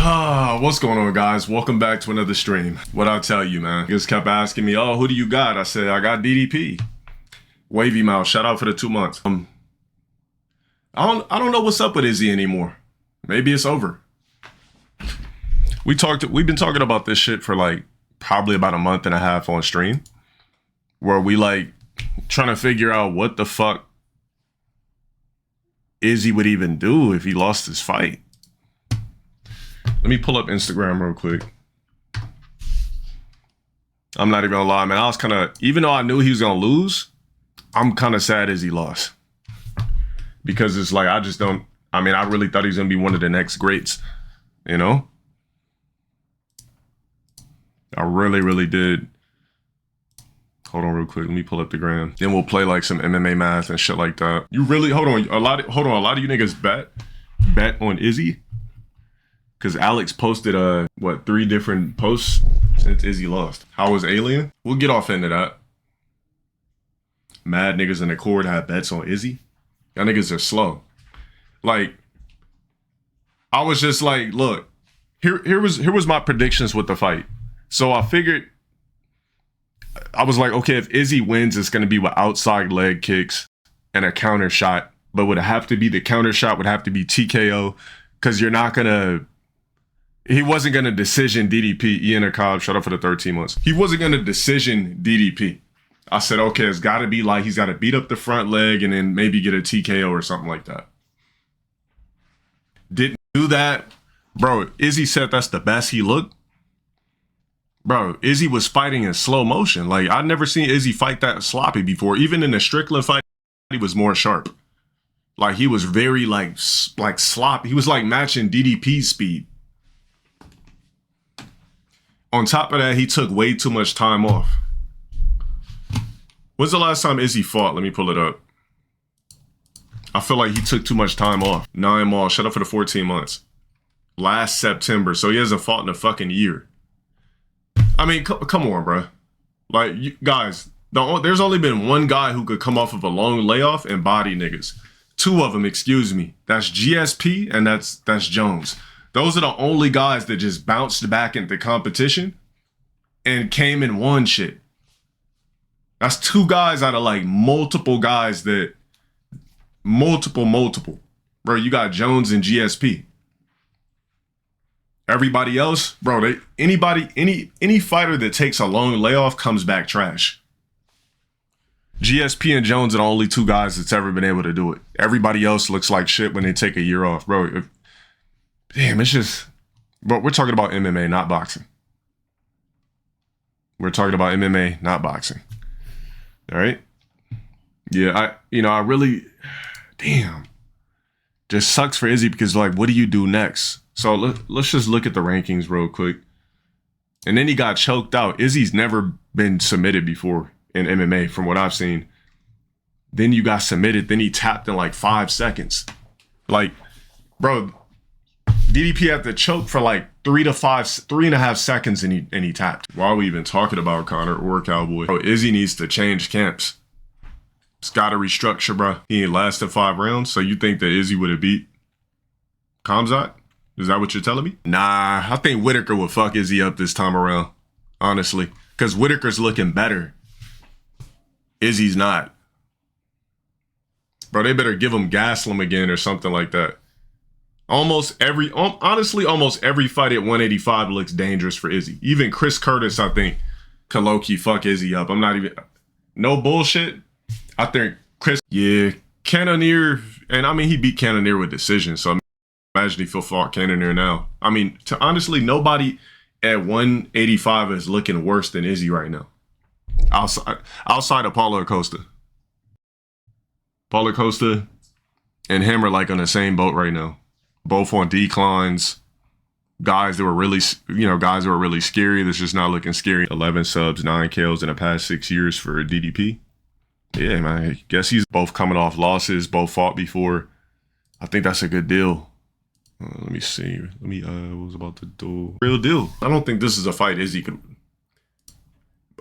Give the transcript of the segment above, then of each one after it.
What's going on, guys? Welcome back to another stream. What I tell you, man. You just kept asking me, oh, who do you got? I said, I got DDP. Wavy Mouth, shout out for the 2 months. I don't know what's up with Izzy anymore. Maybe it's over. We've been talking about this shit for like probably about a month and a half on stream, where we like trying to figure out what the fuck Izzy would even do if he lost his fight. Let me pull up Instagram real quick. I'm not even gonna lie, man. I was kind of, even though I knew he was gonna lose, I'm kind of sad as he lost. Because it's like, I really thought he was gonna be one of the next greats, you know? I really, really did. Hold on real quick. Let me pull up the gram. Then we'll play like some MMA math and shit like that. You really, hold on. A lot of you niggas bet on Izzy. Because Alex posted, 3 different posts since Izzy lost. How was Alien? We'll get off into that. Mad niggas in the court have bets on Izzy. Y'all niggas are slow. Like, I was just like, look, here was my predictions with the fight. So I figured, I was like, okay, if Izzy wins, it's going to be with outside leg kicks and a counter shot. But the counter shot would have to be TKO, because you're not going to, he wasn't going to decision DDP. Ian Cobb, shut up for the 13 months. He wasn't going to decision DDP. I said, okay, it's got to be like, he's got to beat up the front leg and then maybe get a TKO or something like that. Didn't do that. Bro, Izzy said that's the best he looked. Bro, Izzy was fighting in slow motion. Like, I'd never seen Izzy fight that sloppy before. Even in the Strickland fight, he was more sharp. Like, he was very, like sloppy. He was, like, matching DDP's speed. On top of that, he took way too much time off. When's the last time Izzy fought? Let me pull it up. I feel like he took too much time off. 9 Mall, shut up for the 14 months. Last September, so he hasn't fought in a fucking year. I mean, come on, bro. Like, guys, there's only been one guy who could come off of a long layoff and body niggas. 2 of them, excuse me. That's GSP and that's Jones. Those are the only guys that just bounced back into competition and came and won shit. That's 2 guys out of like multiple guys that, multiple. Bro, you got Jones and GSP. Everybody else, bro, any fighter that takes a long layoff comes back trash. GSP and Jones are the only 2 guys that's ever been able to do it. Everybody else looks like shit when they take a year off, bro. Damn, it's just, bro, we're talking about MMA, not boxing. We're talking about MMA, not boxing. All right? Yeah, I really, damn. Just sucks for Izzy because, like, what do you do next? So let's just look at the rankings real quick. And then he got choked out. Izzy's never been submitted before in MMA from what I've seen. Then you got submitted. Then he tapped in like 5 seconds. Like, bro, DDP had to choke for like 3.5 seconds and he tapped. Why are we even talking about Conor or Cowboy? Bro, Izzy needs to change camps. It's got to restructure, bro. He ain't lasted 5 rounds. So you think that Izzy would have beat Khamzat? Is that what you're telling me? Nah, I think Whitaker would fuck Izzy up this time around, honestly. Because Whitaker's looking better. Izzy's not. Bro, they better give him Gaslam again or something like that. Honestly, almost every fight at 185 looks dangerous for Izzy. Even Chris Curtis, I think, can low-key fuck Izzy up. I'm not even, no bullshit. I think Cannonier, and I mean, he beat Cannonier with decision, so imagine if he'll fought Cannonier now. I mean, honestly, nobody at 185 is looking worse than Izzy right now. Outside of Paulo Acosta. Paulo Acosta and him are like on the same boat right now. Both on declines. Guys that were really scary. That's just not looking scary. 11 subs, 9 kills in the past 6 years for DDP. Yeah, man. I guess he's both coming off losses, both fought before. I think that's a good deal. Let me see. What was about to do? Real deal. I don't think this is a fight Izzy could.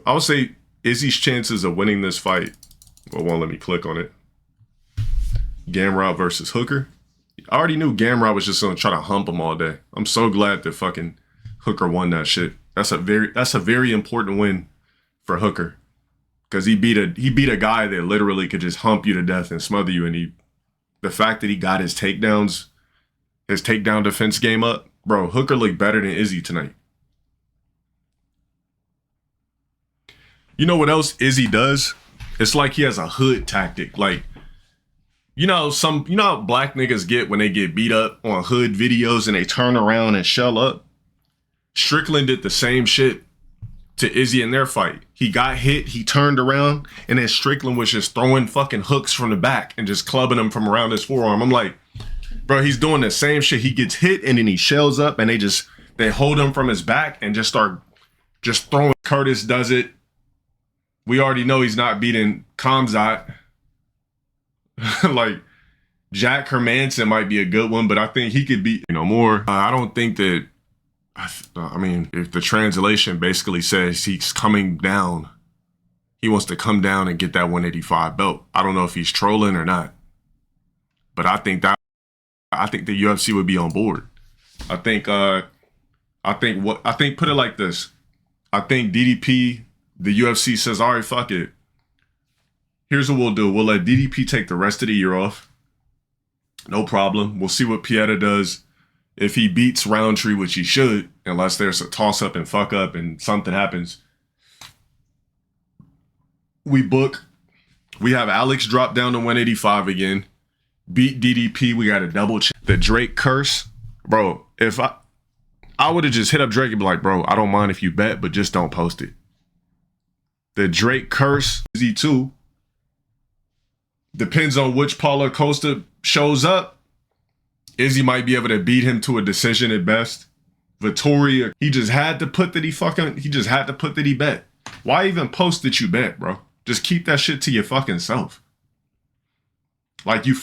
I would say Izzy's chances of winning this fight. Well, let me click on it. Gamrot versus Hooker. I already knew Gamrot was just gonna try to hump him all day. I'm so glad that fucking Hooker won that shit. That's a very important win for Hooker. Because he beat a guy that literally could just hump you to death and smother you. And the fact that he got his takedown defense game up, bro, Hooker looked better than Izzy tonight. You know what else Izzy does? It's like he has a hood tactic. Like, you know how black niggas get when they get beat up on hood videos and they turn around and shell up? Strickland did the same shit to Izzy in their fight. He got hit, he turned around, and then Strickland was just throwing fucking hooks from the back and just clubbing him from around his forearm. I'm like, bro, he's doing the same shit. He gets hit and then he shells up and they hold him from his back and just start just throwing. Curtis does it. We already know he's not beating Kamzat. Like, Jack Hermanson might be a good one, but I think he could beat, more. I don't think that, I mean, if the translation basically says he's coming down, he wants to come down and get that 185 belt. I don't know if he's trolling or not, but I think the UFC would be on board. I think put it like this. I think DDP, the UFC says, all right, fuck it. Here's what we'll do. We'll let DDP take the rest of the year off. No problem. We'll see what Pieta does. If he beats Roundtree, which he should, unless there's a toss-up and fuck-up and something happens, we have Alex drop down to 185 again, beat DDP, we got a double check. The Drake curse, bro, if I would have just hit up Drake and be like, bro, I don't mind if you bet, but just don't post it. The Drake curse, Izzy too, depends on which Paulo Costa shows up. Izzy might be able to beat him to a decision at best. Vittoria, he just had to put that he bet. Why even post that you bet, bro? Just keep that shit to your fucking self. Like, you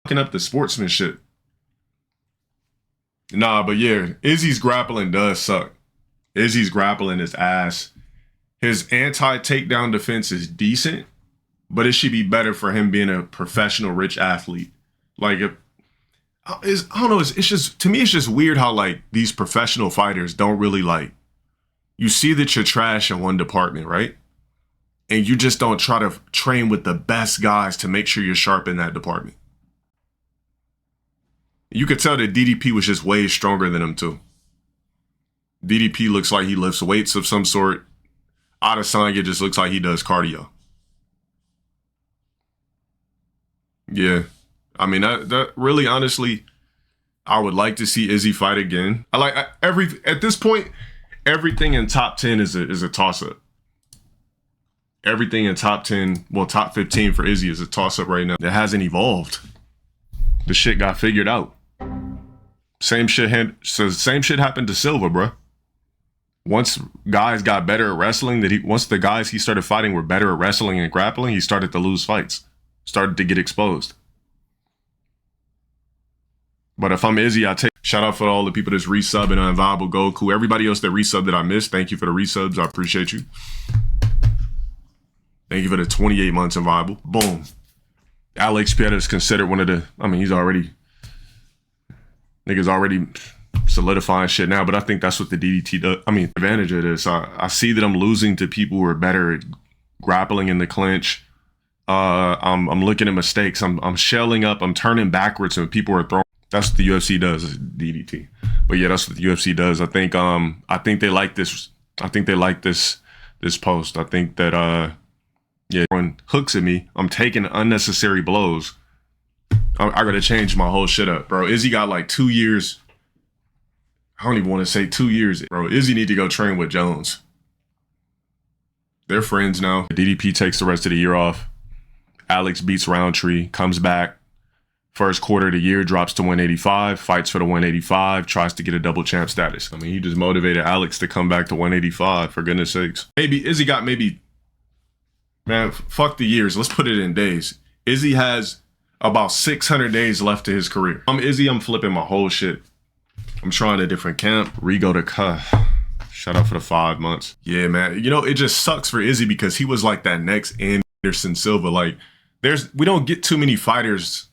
fucking up the sportsmanship. Nah, but yeah, Izzy's grappling does suck. Izzy's grappling is ass. His anti-takedown defense is decent, but it should be better for him being a professional rich athlete. Like, I don't know, it's just, to me, it's just weird how, like, these professional fighters don't really, like, you see that you're trash in one department, right? And you just don't try to train with the best guys to make sure you're sharp in that department. You could tell that DDP was just way stronger than him, too. DDP looks like he lifts weights of some sort. Adesanya just looks like he does cardio. Yeah. I mean, that really, honestly, I would like to see Izzy fight again. At this point, everything in top 10 is a toss-up. Everything in top 10, well, top 15 for Izzy is a toss-up right now. It hasn't evolved. The shit got figured out. Same shit happened to Silva, bro. Once guys got better at wrestling, once the guys he started fighting were better at wrestling and grappling, he started to lose fights. Started to get exposed. But if I'm Izzy, shout out for all the people that's resubbing on Viable Goku. Everybody else that resubbed that I missed, thank you for the resubs. I appreciate you. Thank you for the 28 months in Viable. Boom. Alex Pieta is considered one of the, niggas already solidifying shit now, but I think that's what the DDT does. Advantage of this. I see that I'm losing to people who are better at grappling in the clinch. I'm looking at mistakes. I'm shelling up. I'm turning backwards and people are throwing. That's what the UFC does, DDT. But yeah, that's what the UFC does. I think they like this. I think they like this post. I think that throwing hooks at me. I'm taking unnecessary blows. I gotta change my whole shit up, bro. Izzy got like 2 years. I don't even want to say 2 years, bro. Izzy need to go train with Jones. They're friends now. DDP takes the rest of the year off. Alex beats Roundtree, comes back. First quarter of the year, drops to 185, fights for the 185, tries to get a double champ status. He just motivated Alex to come back to 185, for goodness sakes. Izzy got man, fuck the years. Let's put it in days. Izzy has about 600 days left to his career. I'm Izzy, I'm flipping my whole shit. I'm trying a different camp. Rigo to shout out for the 5 months. Yeah, man. It just sucks for Izzy because he was like that next Anderson Silva. Like, we don't get too many fighters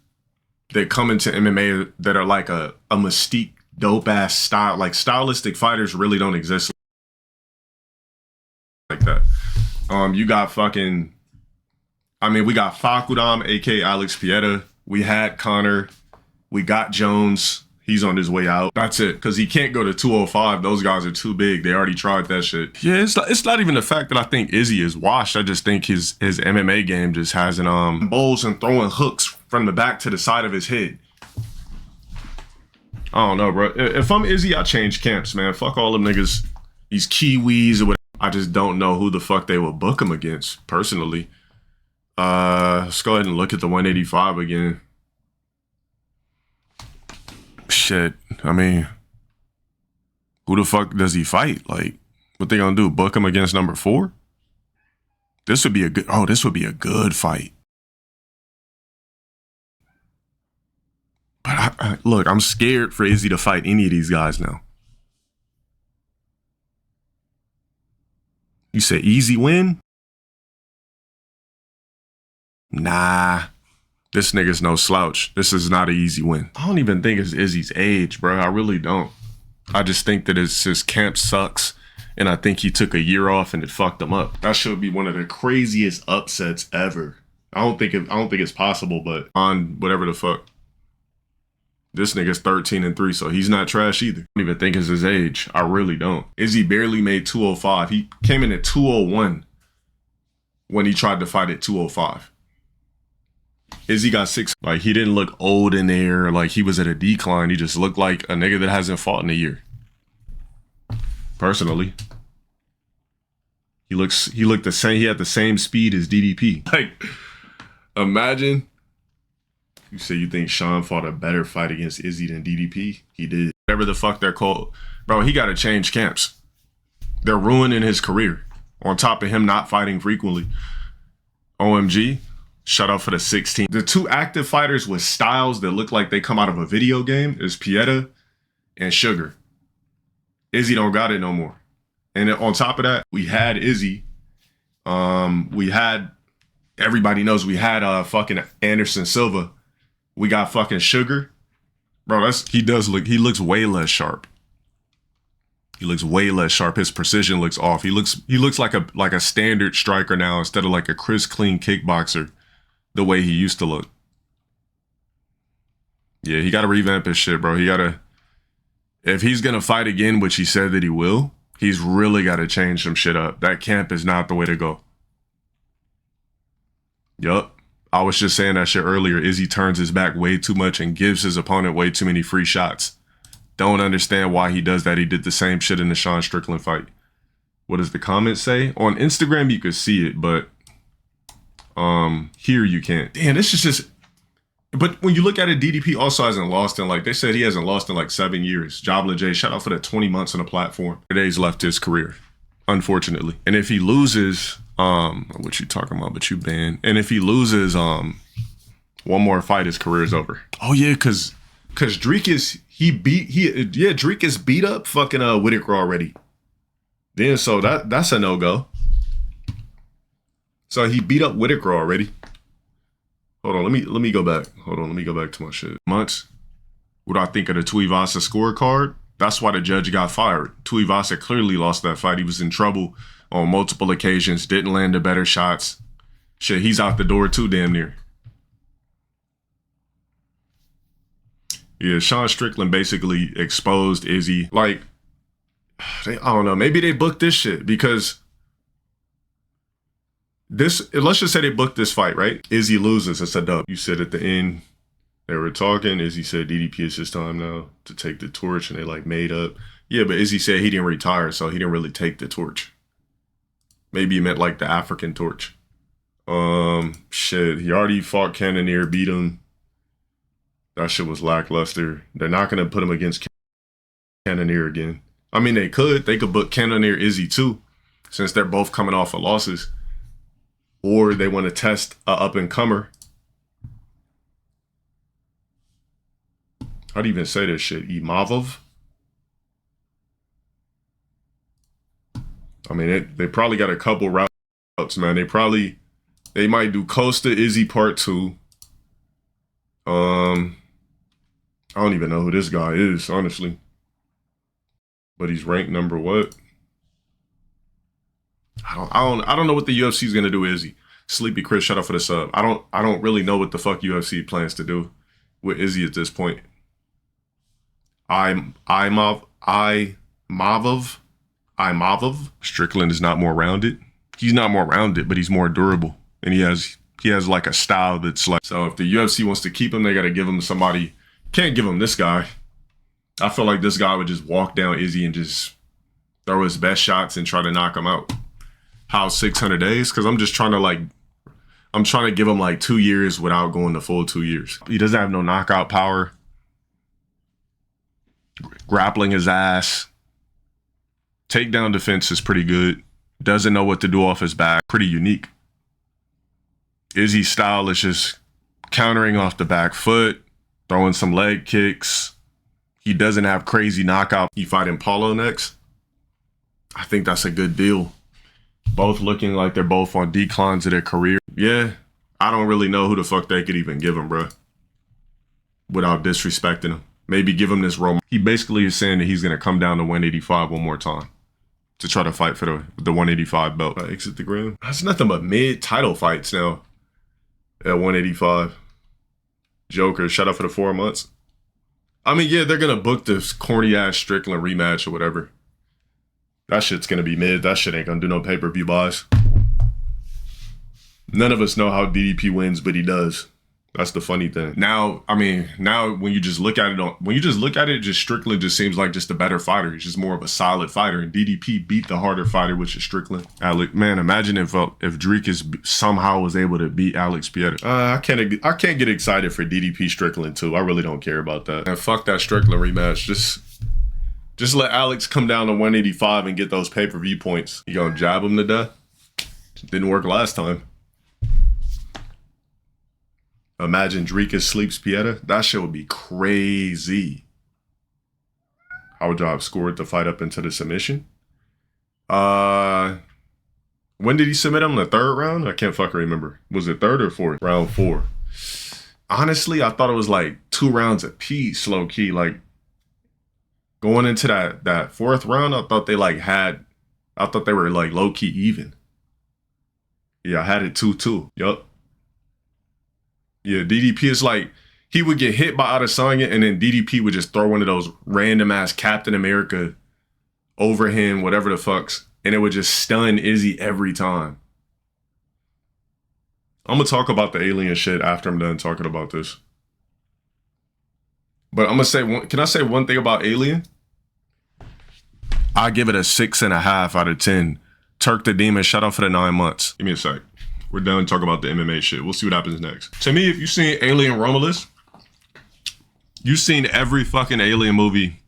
that come into MMA that are like a mystique, dope ass style. Like stylistic fighters really don't exist like that. You got fucking, I mean, we got Fakudam, aka Alex Pieta. We had Connor. We got Jones. He's on his way out. That's it. Because he can't go to 205. Those guys are too big. They already tried that shit. Yeah, it's not even the fact that I think Izzy is washed. I just think his MMA game just hasn't bowls and throwing hooks from the back to the side of his head. I don't know, bro. If I'm Izzy, I change camps, man. Fuck all them niggas. These Kiwis or whatever. I just don't know who the fuck they would book him against, personally. Let's go ahead and look at the 185 again. Shit, I mean, who the fuck does he fight? Like, what they gonna do? Book him against number 4? This would be a good fight. But look, I'm scared for Izzy to fight any of these guys now. You say easy win? Nah. This nigga's no slouch. This is not an easy win. I don't even think it's Izzy's age, bro. I really don't. I just think that it's his camp sucks, and I think he took a year off and it fucked him up. That should be one of the craziest upsets ever. I don't think it's possible, but on whatever the fuck. This nigga's 13-3, so he's not trash either. I don't even think it's his age. I really don't. Izzy barely made 205. He came in at 201 when he tried to fight at 205. Izzy got 6. Like, he didn't look old in there. Like, he was at a decline. He just looked like a nigga that hasn't fought in a year. Personally. He looked the same. He had the same speed as DDP. Like, imagine you say you think Sean fought a better fight against Izzy than DDP. He did. Whatever the fuck they're called. Bro, he got to change camps. They're ruining his career. On top of him not fighting frequently. OMG. Shut up for the 16. The 2 active fighters with styles that look like they come out of a video game is Pieta and Sugar. Izzy don't got it no more. And on top of that, we had Izzy. We had, everybody knows we had fucking Anderson Silva. We got fucking Sugar. Bro, he looks way less sharp. He looks way less sharp. His precision looks off. He looks like a standard striker now instead of like a crisp, clean kickboxer. The way he used to look. Yeah, he got to revamp his shit, bro. If he's going to fight again, which he said that he will, he's really got to change some shit up. That camp is not the way to go. Yup. I was just saying that shit earlier. Izzy turns his back way too much and gives his opponent way too many free shots. Don't understand why he does that. He did the same shit in the Sean Strickland fight. What does the comment say? On Instagram, you could see it, but here you can't. Damn, this is just, but when you look at it, DDP also hasn't lost in, like they said, he hasn't lost in like 7 years. Jabla J, shout out for the 20 months on the platform. Today's left his career, unfortunately. And if he loses, what you talking about, but you banned. And if he loses, one more fight, his career is over. Oh yeah, cause Dricus, Dricus beat up fucking Whitaker already. Then so that's a no-go. So he beat up Whitaker already. Hold on, let me go back. Hold on, let me go back to my shit. Months. What do I think of the Tuivasa scorecard? That's why the judge got fired. Tuivasa clearly lost that fight. He was in trouble on multiple occasions, didn't land the better shots. Shit, he's out the door too, damn near. Yeah, Sean Strickland basically exposed Izzy. Like, I don't know, maybe they booked this shit because let's just say they booked this fight, right? Izzy loses, it's a dub. You said at the end, they were talking, Izzy said DDP is his time now to take the torch, and they like made up. Yeah, but Izzy said he didn't retire, so he didn't really take the torch. Maybe he meant like the African torch. Shit, he already fought Cannonier, beat him. That shit was lackluster. They're not gonna put him against Cannonier again. I mean, they could book Cannonier Izzy too, since they're both coming off of losses. Or they want to test a up-and-comer. How do you even say this shit? Imavov? I mean, they probably got a couple routes, man. They probably They might do Costa Izzy Part 2. I don't even know who this guy is, honestly. But he's ranked number what? I don't know what the UFC is gonna do with Izzy. Sleepy Chris, shout out for the sub. I don't really know what the fuck UFC plans to do with Izzy at this point. Imavov. Strickland is not more rounded. He's not more rounded, but he's more durable. And he has like a style that's like, so if the UFC wants to keep him, they gotta give him somebody. Can't give him this guy. I feel like this guy would just walk down Izzy and just throw his best shots and try to knock him out. How 600 days? Because I'm just trying to give him like 2 years without going the full 2 years. He doesn't have no knockout power. Grappling his ass. Takedown defense is pretty good. Doesn't know what to do off his back. Pretty unique. Izzy's style is just countering off the back foot, throwing some leg kicks. He doesn't have crazy knockout. He fighting Paulo next. I think that's a good deal. Both looking like they're both on declines of their career. Yeah, I don't really know who the fuck they could even give him, bro. Without disrespecting him. Maybe give him this role. He basically is saying that he's going to come down to 185 one more time to try to fight for the 185 belt. Exit the ground. That's nothing but mid-title fights now at 185. Joker, shout out for the 4 months. I mean, yeah, they're going to book this corny-ass Strickland rematch or whatever. That shit's going to be mid. That shit ain't going to do no pay-per-view buys. None of us know how DDP wins, but he does. That's the funny thing. Now, I mean, now when you just look at it, just Strickland just seems like just a better fighter. He's just more of a solid fighter. And DDP beat the harder fighter, which is Strickland. Alex, man, imagine if Dricus somehow was able to beat Alex Pieta. I can't get excited for DDP Strickland too. I really don't care about that. And fuck that Strickland rematch. Just let Alex come down to 185 and get those pay-per-view points. You gonna jab him to death? Didn't work last time. Imagine Dricus sleeps Pieta. That shit would be crazy. How would y'all have scored the fight up into the submission? When did he submit him? The third round? I can't fucking remember. Was it third or fourth? Round 4. Honestly, I thought it was like 2 rounds apiece, low key. Like going into that 4th round, I thought they were like low key even. Yeah, I had it 2-2. Yup. Yeah, DDP is like, he would get hit by Adesanya and then DDP would just throw one of those random ass Captain America over him, whatever the fucks, and it would just stun Izzy every time. I'm gonna talk about the alien shit after I'm done talking about this. But I'm gonna say, can I say one thing about Alien? I give it a 6.5 out of 10. Turk the Demon, shout out for the 9 months. Give me a sec. We're done talking about the MMA shit. We'll see what happens next. To me, if you've seen Alien Romulus, you've seen every fucking Alien movie.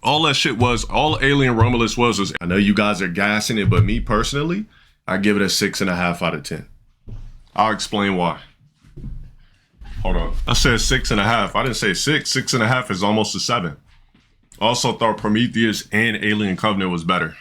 All that shit was, all Alien Romulus was, I know you guys are gassing it, but me personally, I give it a 6.5 out of 10. I'll explain why. Hold on. I said 6.5. I didn't say 6. 6.5 is almost a 7. Also thought Prometheus and Alien Covenant was better.